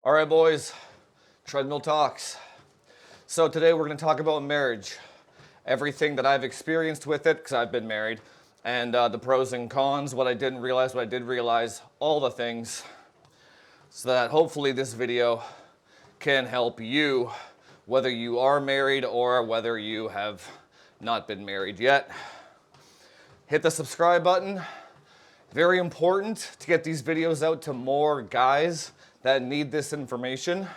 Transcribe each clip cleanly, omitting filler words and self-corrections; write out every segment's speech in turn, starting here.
All right, boys, Treadmill Talks. So today we're going to talk about marriage, everything that I've experienced with it, because I've been married, and the pros and cons, what I didn't realize, what I did realize, all the things, so that hopefully this video can help you, whether you are married or whether you have not been married yet. Hit the subscribe button. Very important to get these videos out to more guys that need this information.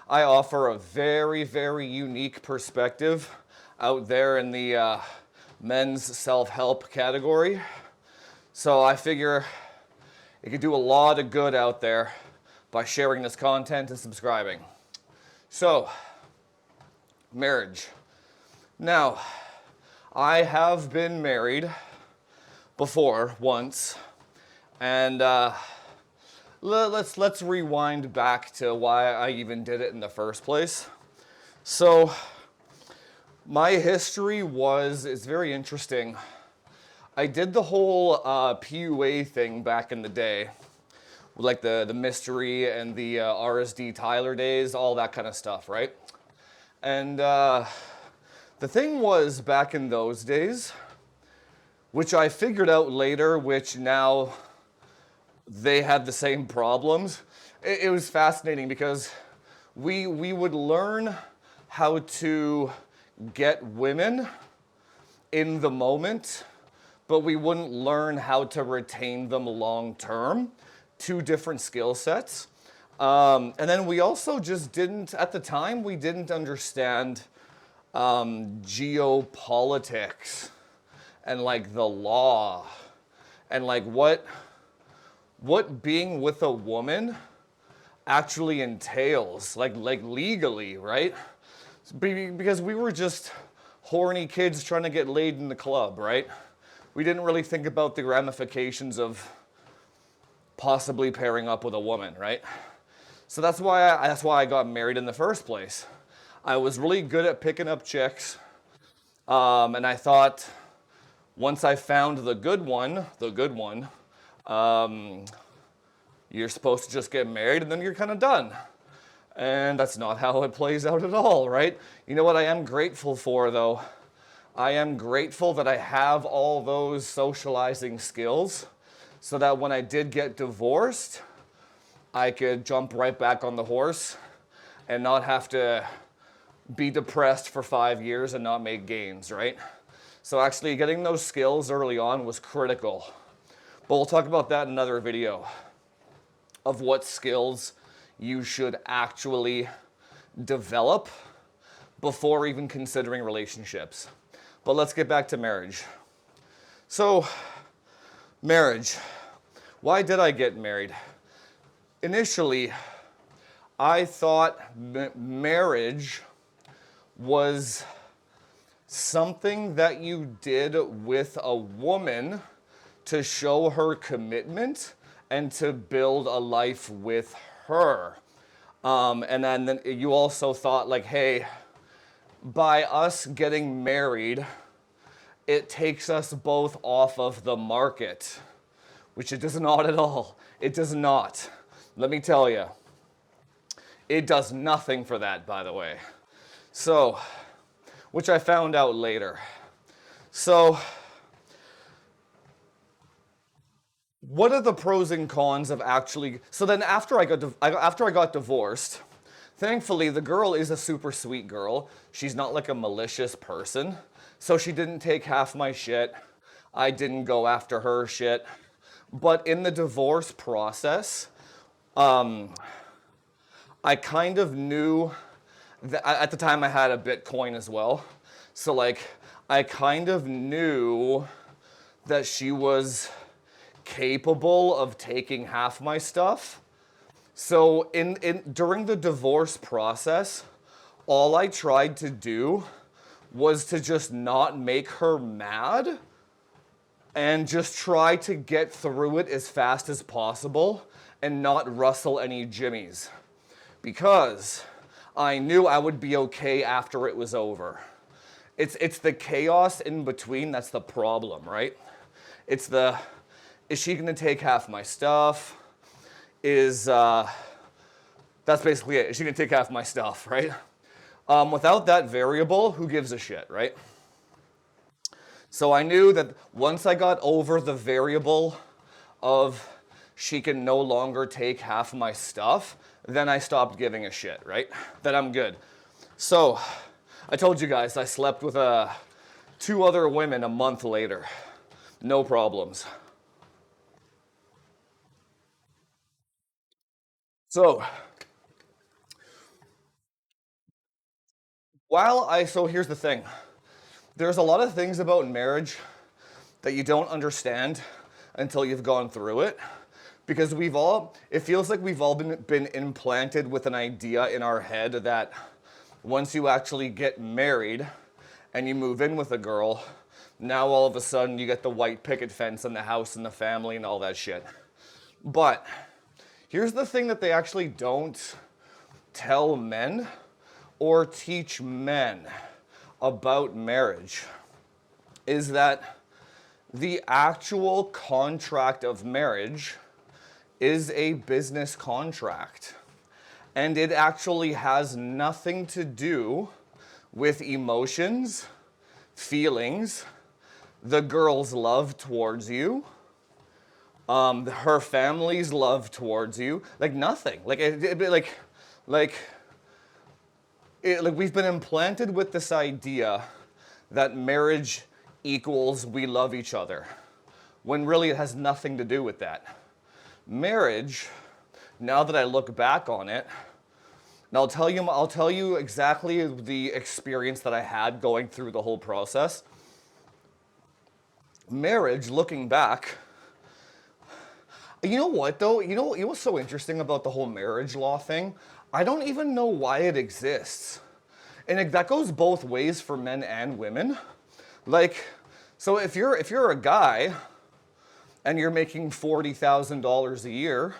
I offer a very, very unique perspective out there in the men's self-help category. So I figure it could do a lot of good out there by sharing this content and subscribing. So, marriage. Now, I have been married before, once, and let's rewind back to why I even did it in the first place. So, my history is very interesting. I did the whole PUA thing back in the day, like the mystery and the RSD Tyler days, all that kind of stuff, right? And the thing was, back in those days, which I figured out later, which now they had the same problems. It was fascinating because we would learn how to get women in the moment, but we wouldn't learn how to retain them long term. Two different skill sets. And then we also just didn't, at the time, we didn't understand geopolitics and like the law and like what being with a woman actually entails, like legally, right? Because we were just horny kids trying to get laid in the club, right? We didn't really think about the ramifications of possibly pairing up with a woman, right? So that's why I got married in the first place. I was really good at picking up chicks, and I thought once I found the good one, you're supposed to just get married and then you're kind of done. And that's not how it plays out at all, right? You know what I am grateful for, though? I am grateful that I have all those socializing skills so that when I did get divorced, I could jump right back on the horse and not have to be depressed for 5 years and not make gains, right? So actually getting those skills early on was critical. But we'll talk about that in another video of what skills you should actually develop before even considering relationships. But let's get back to marriage. So, marriage. Why did I get married? Initially, I thought marriage was something that you did with a woman to show her commitment and to build a life with her. And then you also thought like, hey, by us getting married, it takes us both off of the market, which it does not at all. It does not. Let me tell you, it does nothing for that, by the way. So, which I found out later. So, what are the pros and cons of actually? So then, after I got divorced, thankfully the girl is a super sweet girl. She's not like a malicious person, so she didn't take half my shit. I didn't go after her shit. But in the divorce process, I kind of knew that at the time I had a Bitcoin as well. So like, I kind of knew that she was capable of taking half my stuff. So during the divorce process, all I tried to do was to just not make her mad and just try to get through it as fast as possible and not rustle any jimmies. Because I knew I would be okay after it was over. It's the chaos in between that's the problem, right? It's the, is she gonna take half my stuff? That's That's basically it. She can take half my stuff, right? Without that variable, who gives a shit, right? So I knew that once I got over the variable of she can no longer take half my stuff, then I stopped giving a shit, right? That I'm good. So I told you guys I slept with two other women a month later. No problems. So so here's the thing. There's a lot of things about marriage that you don't understand until you've gone through it. Because it feels like we've all been implanted with an idea in our head that once you actually get married and you move in with a girl, now all of a sudden you get the white picket fence and the house and the family and all that shit. But here's the thing that they actually don't tell men or teach men about marriage is that the actual contract of marriage is a business contract. And it actually has nothing to do with emotions, feelings, the girl's love towards you, her family's love towards you, like nothing. Like we've been implanted with this idea that marriage equals we love each other, when really it has nothing to do with that. Marriage, now that I look back on it, and I'll tell you exactly the experience that I had going through the whole process. Marriage, looking back, you know what though? You know what's so interesting about the whole marriage law thing? I don't even know why it exists. And that goes both ways for men and women. Like, so if you're a guy and you're making $40,000 a year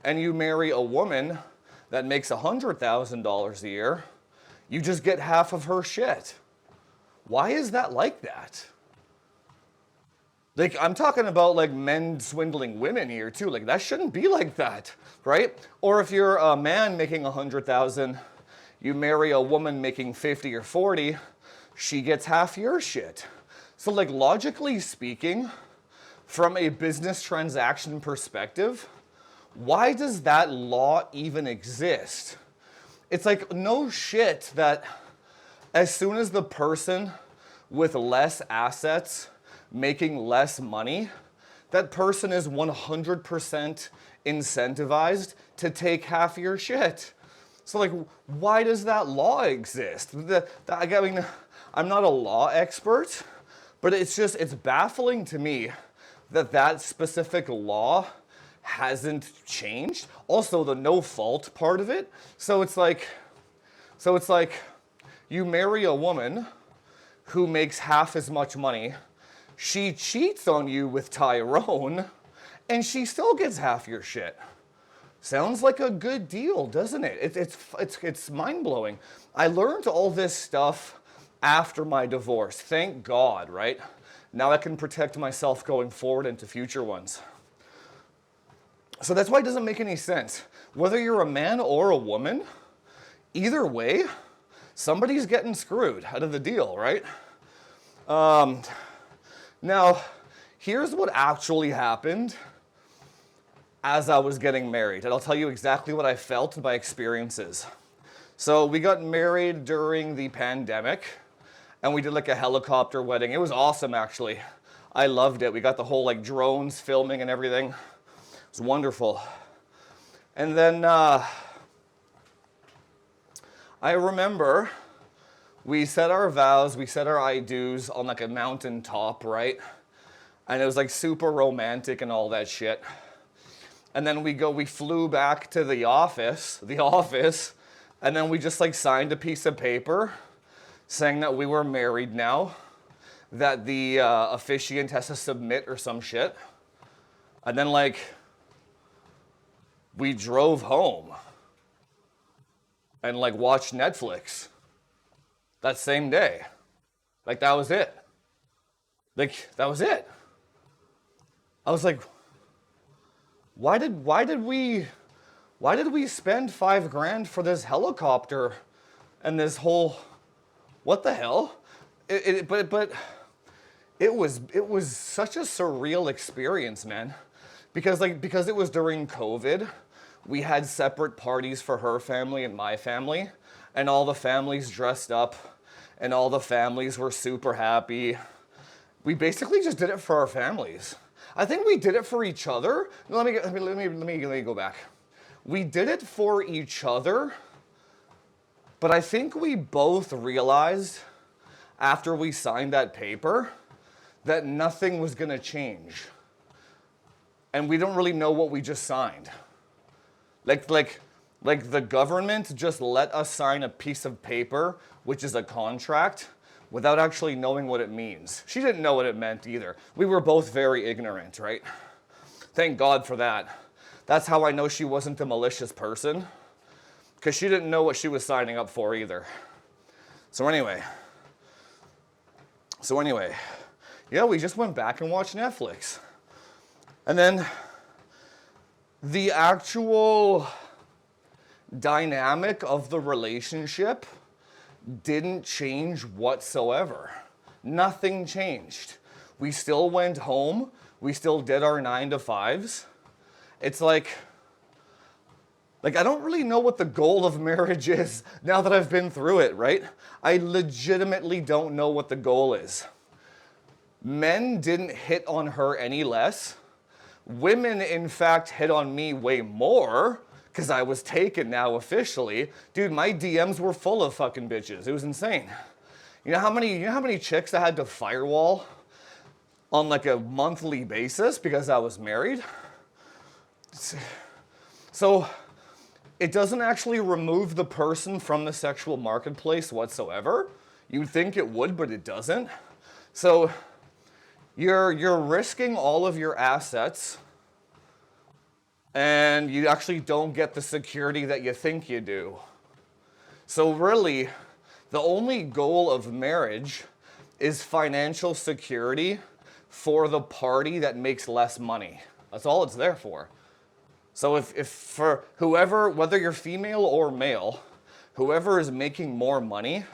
and you marry a woman that makes $100,000 a year, you just get half of her shit. Why is that like that? Like, I'm talking about like men swindling women here too. Like, that shouldn't be like that, right? Or if you're a man making 100,000, you marry a woman making 50 or 40, she gets half your shit. So like, logically speaking, from a business transaction perspective, why does that law even exist? It's like, no shit that as soon as the person with less assets making less money, that person is 100% incentivized to take half your shit. So like, why does that law exist? I mean, I'm not a law expert, but it's baffling to me that specific law hasn't changed. Also, the no fault part of it. So it's like you marry a woman who makes half as much money. She cheats on you with Tyrone, and she still gets half your shit. Sounds like a good deal, doesn't it? It's mind-blowing. I learned all this stuff after my divorce. Thank God, right? Now I can protect myself going forward into future ones. So that's why it doesn't make any sense. Whether you're a man or a woman, either way, somebody's getting screwed out of the deal, right? Now, here's what actually happened as I was getting married. And I'll tell you exactly what I felt by experiences. So we got married during the pandemic, and we did like a helicopter wedding. It was awesome, actually. I loved it. We got the whole like drones filming and everything. It was wonderful. And then I remember we said our vows, we said our I do's on like a mountain top, right? And it was like super romantic and all that shit. And then we flew back to the office, and then we just like signed a piece of paper saying that we were married now, that the officiant has to submit or some shit. And then like, we drove home and like watched Netflix that same day. Like, that was it. Like, that was it. I was like, why did we why did we spend 5 grand for this helicopter and this whole, what the hell? But it was such a surreal experience, man. Because it was during COVID, we had separate parties for her family and my family, and all the families dressed up, and all the families were super happy. We basically just did it for our families. I think we did it for each other. Let me go back. We did it for each other, but I think we both realized after we signed that paper that nothing was gonna change. And we don't really know what we just signed. Like the government just let us sign a piece of paper, which is a contract, without actually knowing what it means. She didn't know what it meant either. We were both very ignorant, right? Thank God for that. That's how I know she wasn't a malicious person, because she didn't know what she was signing up for either. So anyway, yeah, we just went back and watched Netflix. And then the actual dynamic of the relationship didn't change whatsoever. Nothing changed. We still went home. We still did our 9 to 5s. It's like I don't really know what the goal of marriage is now that I've been through it, right? I legitimately don't know what the goal is. Men didn't hit on her any less. Women, in fact, hit on me way more because I was taken now officially. Dude, my DMs were full of fucking bitches. It was insane. You know how many chicks I had to firewall on like a monthly basis because I was married? So it doesn't actually remove the person from the sexual marketplace whatsoever. You'd think it would, but it doesn't. So you're risking all of your assets, and you actually don't get the security that you think you do. So really, the only goal of marriage is financial security for the party that makes less money. That's all it's there for. So if for whoever, whether you're female or male, whoever is making more money,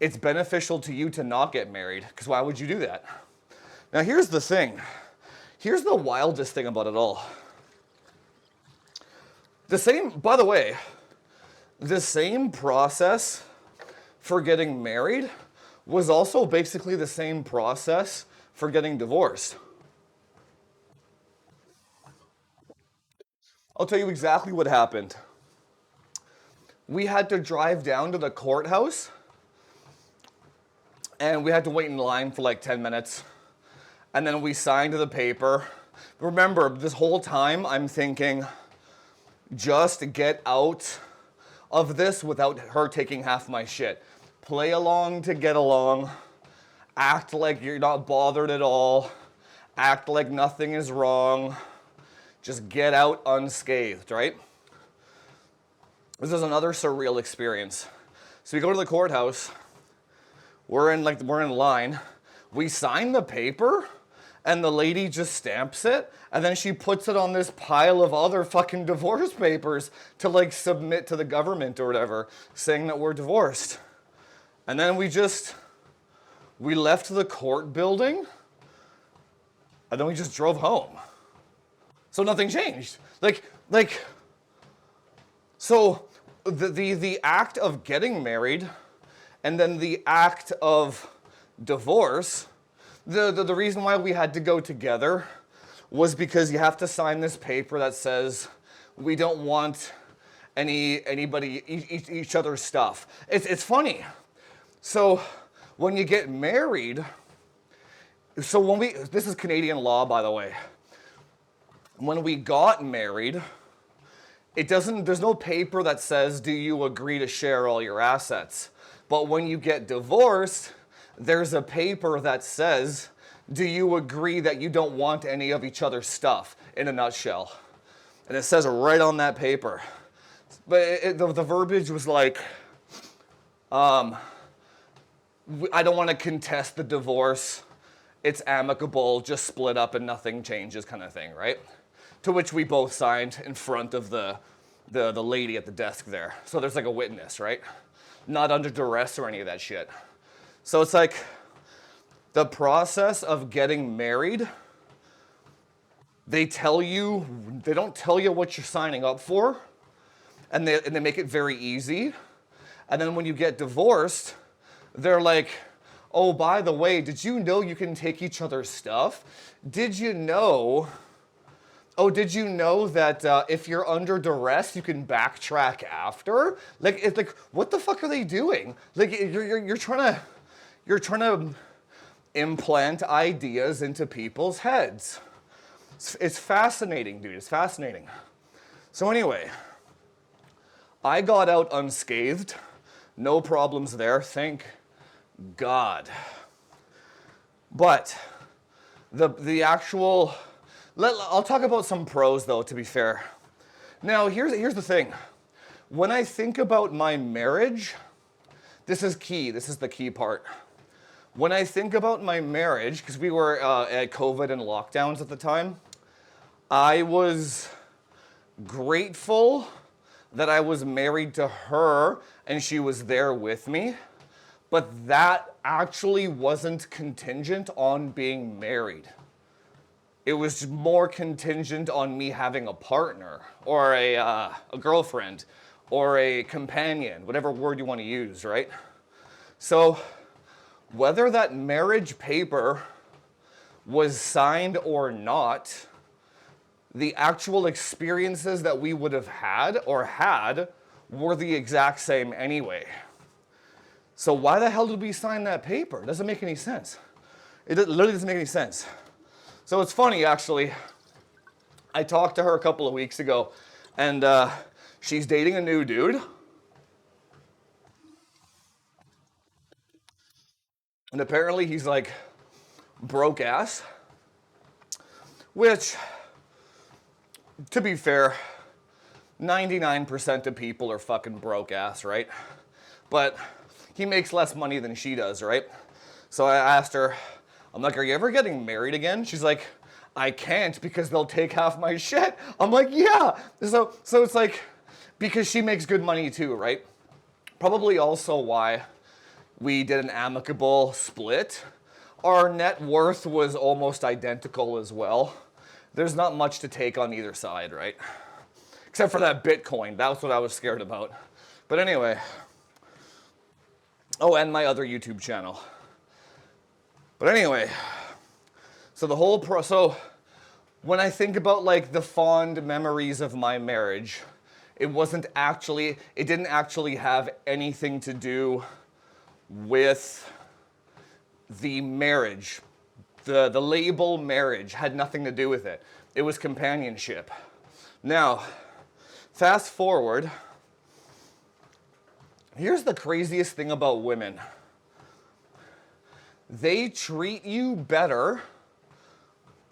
it's beneficial to you to not get married, because why would you do that? Now here's the thing. Here's the wildest thing about it all. By the way, the same process for getting married was also basically the same process for getting divorced. I'll tell you exactly what happened. We had to drive down to the courthouse, and we had to wait in line for like 10 minutes. And then we signed the paper. Remember, this whole time I'm thinking, just get out of this without her taking half my shit. Play along to get along. Act like you're not bothered at all. Act like nothing is wrong. Just get out unscathed, right? This is another surreal experience. So we go to the courthouse. We're in line. We sign the paper, and the lady just stamps it, and then she puts it on this pile of other fucking divorce papers to like submit to the government or whatever, saying that we're divorced. And then we left the court building, and then we just drove home. So nothing changed. So the act of getting married and then the act of divorce, the reason why we had to go together was because you have to sign this paper that says we don't want each other's stuff. It's funny. So when you get married, this is Canadian law, by the way. When we got married, there's no paper that says, do you agree to share all your assets? But when you get divorced, there's a paper that says, do you agree that you don't want any of each other's stuff, in a nutshell? And it says it right on that paper. But the verbiage was like, I don't want to contest the divorce. It's amicable, just split up and nothing changes kind of thing, right? To which we both signed in front of the the lady at the desk there. So there's like a witness, right? Not under duress or any of that shit. So it's like the process of getting married, they don't tell you what you're signing up for, and they make it very easy. And then when you get divorced, they're like, oh, by the way, did you know you can take each other's stuff? Did you know that if you're under duress, you can backtrack after? Like, it's like, what the fuck are they doing? Like, you're trying to implant ideas into people's heads. It's fascinating, dude. It's fascinating. So anyway, I got out unscathed. No problems there, thank God. But the actual, I'll talk about some pros though, to be fair. Now, here's the thing. When I think about my marriage, this is key. This is the key part. When I think about my marriage, because we were at COVID and lockdowns at the time, I was grateful that I was married to her and she was there with me, but that actually wasn't contingent on being married. It was more contingent on me having a partner or a girlfriend or a companion, whatever word you want to use, right? So whether that marriage paper was signed or not, the actual experiences that we would have had were the exact same anyway. So why the hell did we sign that paper? It doesn't make any sense. It literally doesn't make any sense. So it's funny, actually. I talked to her a couple of weeks ago, and she's dating a new dude. And apparently he's like broke ass, which, to be fair, 99% of people are fucking broke ass, right? But he makes less money than she does, right? So I asked her, I'm like, are you ever getting married again? She's like, I can't because they'll take half my shit. I'm like, yeah. So it's like, because she makes good money too, right? Probably also why we did an amicable split. Our net worth was almost identical as well. There's not much to take on either side, right? Except for that Bitcoin. That was what I was scared about. But anyway. Oh, and my other YouTube channel. But anyway. So when I think about like the fond memories of my marriage, it didn't actually have anything to do with the marriage. The label marriage had nothing to do with it. It was companionship. Now, fast forward. Here's the craziest thing about women. They treat you better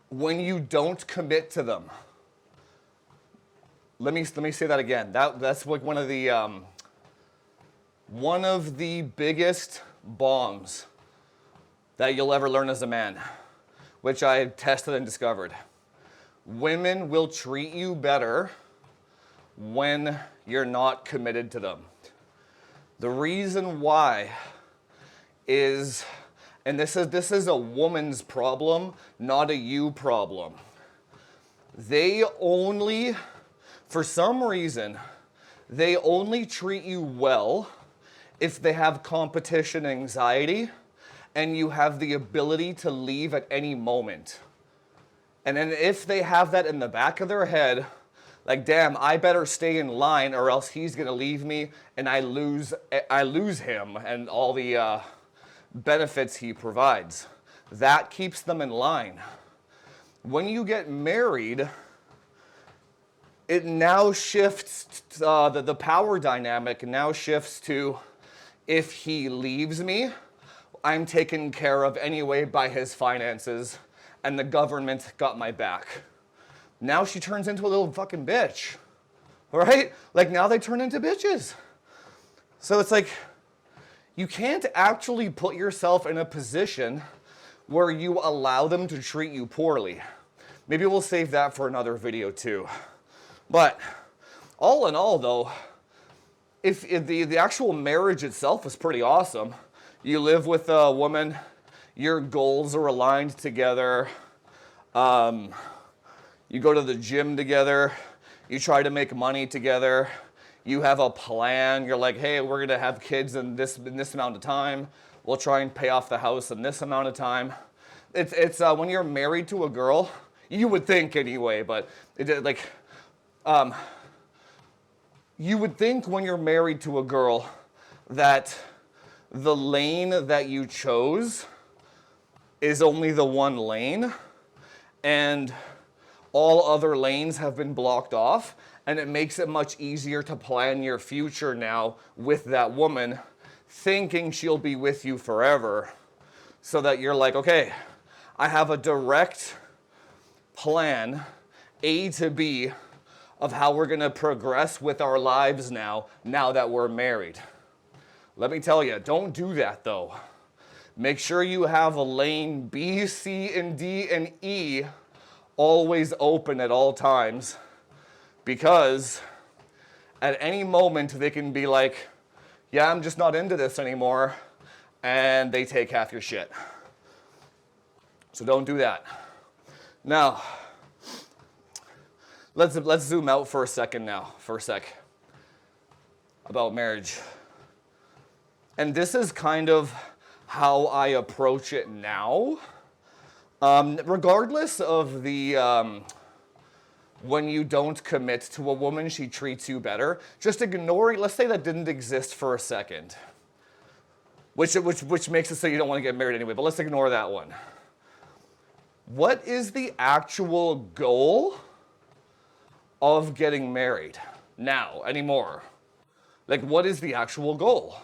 when you don't commit to them. Let me say that again. That's like one of the biggest bombs that you'll ever learn as a man, which I tested and discovered. Women will treat you better when you're not committed to them. The reason why is, and this is a woman's problem, not a you problem. For some reason, they only treat you well if they have competition anxiety and you have the ability to leave at any moment. And then if they have that in the back of their head, like, damn, I better stay in line or else he's gonna leave me and I lose him and all the benefits he provides. That keeps them in line. When you get married, it now shifts, the power dynamic now shifts to, if he leaves me, I'm taken care of anyway by his finances and the government got my back. Now she turns into a little fucking bitch, right? Like now they turn into bitches. So it's like, you can't actually put yourself in a position where you allow them to treat you poorly. Maybe we'll save that for another video too. But All in all, though, if the actual marriage itself is pretty awesome. You live with a woman, your goals are aligned together. You go to the gym together. You try to make money together. You have a plan. You're like, hey, we're gonna have kids in this amount of time. We'll try and pay off the house in this amount of time. It's when you're married to a girl, you would think anyway, but you would think when you're married to a girl that the lane that you chose is only the one lane, and all other lanes have been blocked off, and it makes it much easier to plan your future now with that woman, thinking she'll be with you forever, so that you're like, okay, I have a direct plan, A to B, of how we're gonna progress with our lives now that we're married. Let me tell you, don't do that though. Make sure you have a lane B, C, and D, and E always open at all times, because at any moment they can be like, yeah, I'm just not into this anymore, and they take half your shit. So don't do that. Now, let's zoom out for a second about marriage. And this is kind of how I approach it now. Regardless of the when you don't commit to a woman, she treats you better. Just ignoring, let's say that didn't exist for a second, which makes it so you don't want to get married anyway, but let's ignore that one. What is the actual goal of getting married now anymore? Like, what is the actual goal?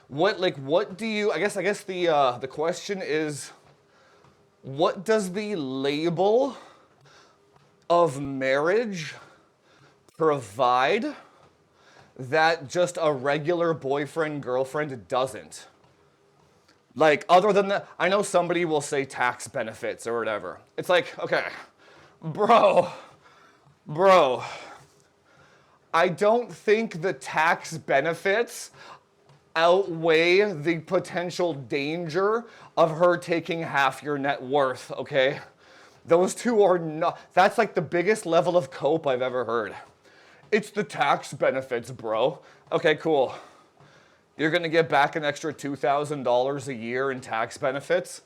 What do you, I guess the question is, what does the label of marriage provide that just a regular boyfriend, girlfriend doesn't? Like, other than that, I know somebody will say tax benefits or whatever. It's like, okay, bro, I don't think the tax benefits outweigh the potential danger of her taking half your net worth, okay? Those two are not, that's like the biggest level of cope I've ever heard. It's the tax benefits, bro. Okay, cool. You're gonna get back an extra $2,000 a year in tax benefits?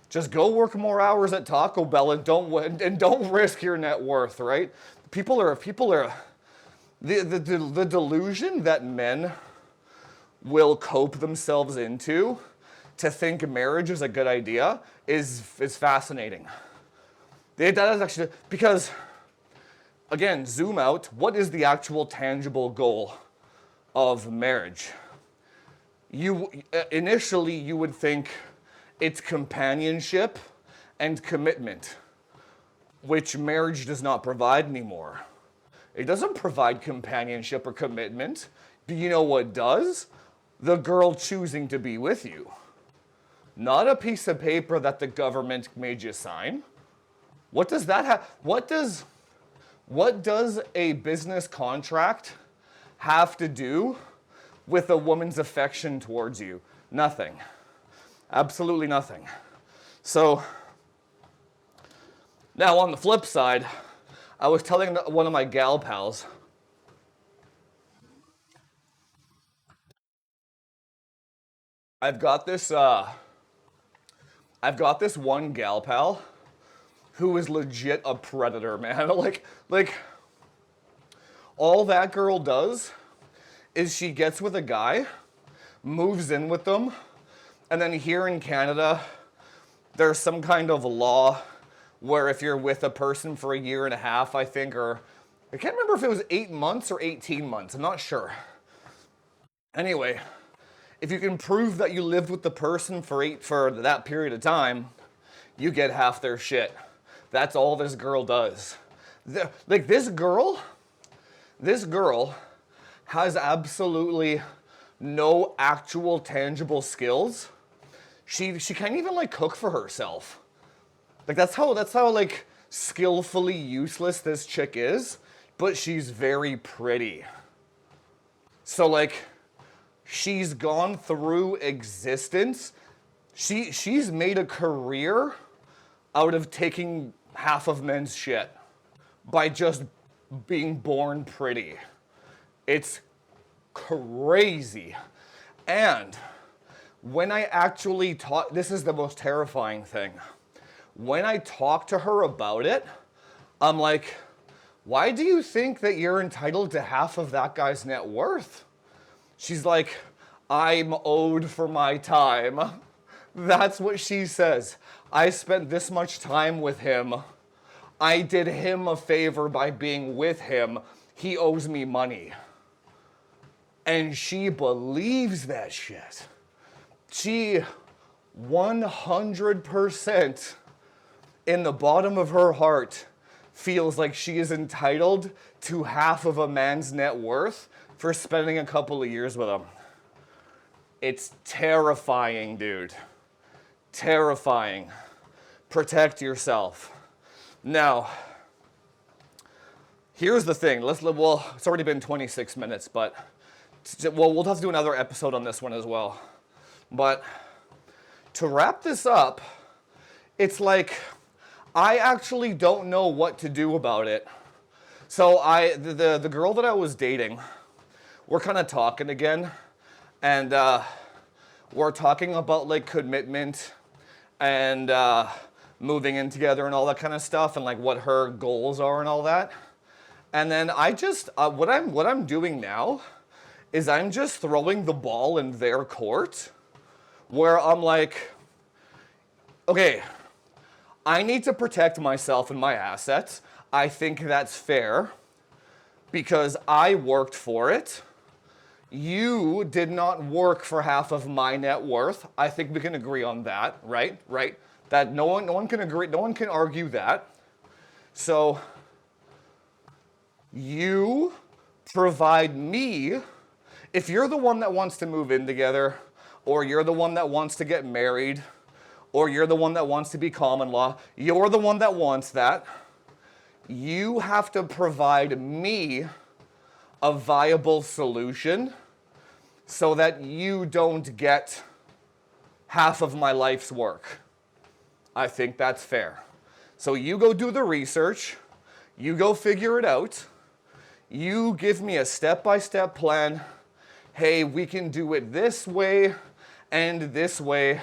Just go work more hours at Taco Bell and don't risk your net worth, right? People are the delusion that men will cope themselves into to think marriage is a good idea is fascinating. That is actually, because again, zoom out, what is the actual tangible goal of marriage? Initially you would think it's companionship and commitment, which marriage does not provide anymore. It doesn't provide companionship or commitment. Do you know what does? The girl choosing to be with you. Not a piece of paper that the government made you sign. What does that have? What does a business contract have to do with a woman's affection towards you? Nothing. Absolutely nothing. So, now on the flip side, I was telling one of my gal pals, I've got this one gal pal who is legit a predator, man. like all that girl does is she gets with a guy, moves in with them, and then here in Canada, there's some kind of law where if you're with a person for a year and a half, I think, or I can't remember if it was 8 months or 18 months, I'm not sure. Anyway, if you can prove that you lived with the person for that period of time, you get half their shit. That's all this girl does. This girl has absolutely no actual tangible skills. She can't even like cook for herself. Like that's how like skillfully useless this chick is. but she's very pretty. So like, she's gone through existence. She's made a career out of taking half of men's shit by just being born pretty. It's crazy. And when I actually talk, this is the most terrifying thing. When I talk to her about it, I'm like, why do you think that you're entitled to half of that guy's net worth? She's like, I'm owed for my time. That's what she says. I spent this much time with him. I did him a favor by being with him. He owes me money. And she believes that shit. She 100% in the bottom of her heart feels like she is entitled to half of a man's net worth for spending a couple of years with him. It's terrifying, dude. Terrifying. Protect yourself. Now, here's the thing. Well, it's already been 26 minutes, but we'll have to do another episode on this one as well. But to wrap this up, it's like I actually don't know what to do about it. So the girl that I was dating, we're kind of talking again, and we're talking about like commitment and moving in together and all that kind of stuff, and like what her goals are and all that. And then I just what I'm doing now is I'm just throwing the ball in their court, where I'm like, okay, I need to protect myself and my assets. I think that's fair because I worked for it. You did not work for half of my net worth. I think we can agree on that, right? Right? That no one can agree, no one can argue that. So you provide me, if you're the one that wants to move in together, or you're the one that wants to get married, or you're the one that wants to be common law, you're the one that wants that, you have to provide me a viable solution so that you don't get half of my life's work. I think that's fair. So you go do the research, you go figure it out, you give me a step-by-step plan. Hey, we can do it this way and this way.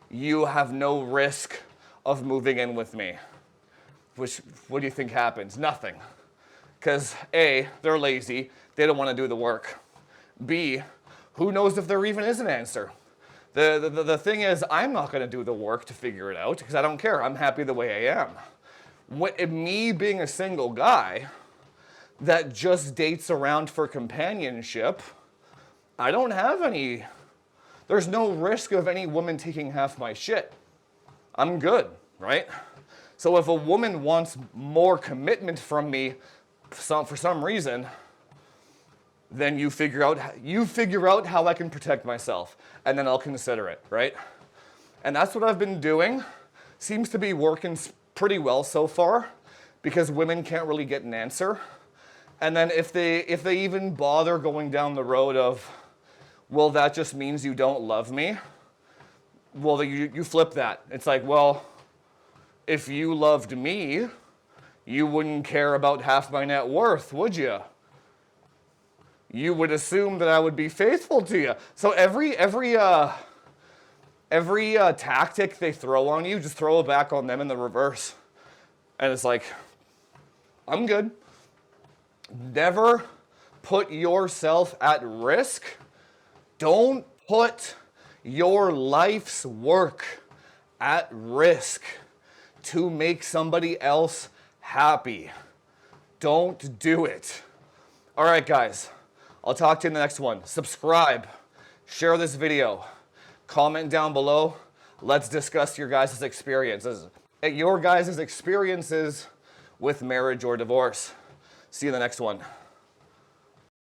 You have no risk of moving in with me. Which, what do you think happens? Nothing. Because A, they're lazy, they don't want to do the work. B, who knows if there even is an answer? The thing is, I'm not going to do the work to figure it out because I don't care. I'm happy the way I am. Me being a single guy that just dates around for companionship, I don't have any, there's no risk of any woman taking half my shit. I'm good, right? So if a woman wants more commitment from me for some reason, then you figure out how I can protect myself, and then I'll consider it, right? And that's what I've been doing. Seems to be working pretty well so far, because women can't really get an answer. And then if they even bother going down the road of, well, that just means you don't love me, well, you flip that. It's like, well, if you loved me, you wouldn't care about half my net worth, would you? You would assume that I would be faithful to you. So every tactic they throw on you, just throw it back on them in the reverse. And it's like, I'm good. Never put yourself at risk. Don't put your life's work at risk to make somebody else happy. Don't do it. All right, guys. I'll talk to you in the next one. Subscribe, share this video, comment down below. Let's discuss your guys' experiences with marriage or divorce. See you in the next one.